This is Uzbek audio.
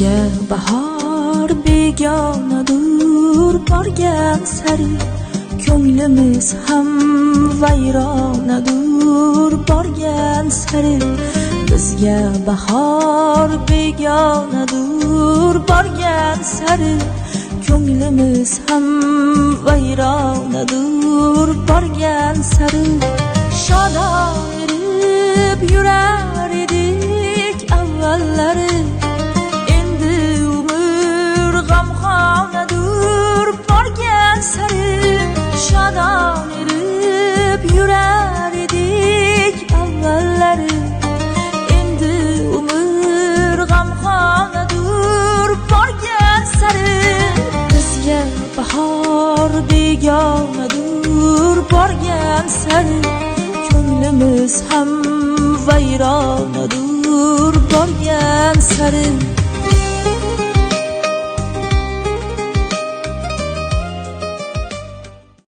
Bizga bahor begonadur, borgan sari ko'nglimiz ham vayronadur, borgan sari. Bizga bahor begonadur, borgan sari ko'nglimiz ham vayronadur, borgan sari. Shodon erib yurar edik avvallari, endi umr g'amxonadur, borgan sari. Shodon erib yurar edik avvallari, endi umr g'amxonadur, borgan sari. Bizga bahor begonadur, borgan sari ko'nglimiz ham vayronadur, borgan sari.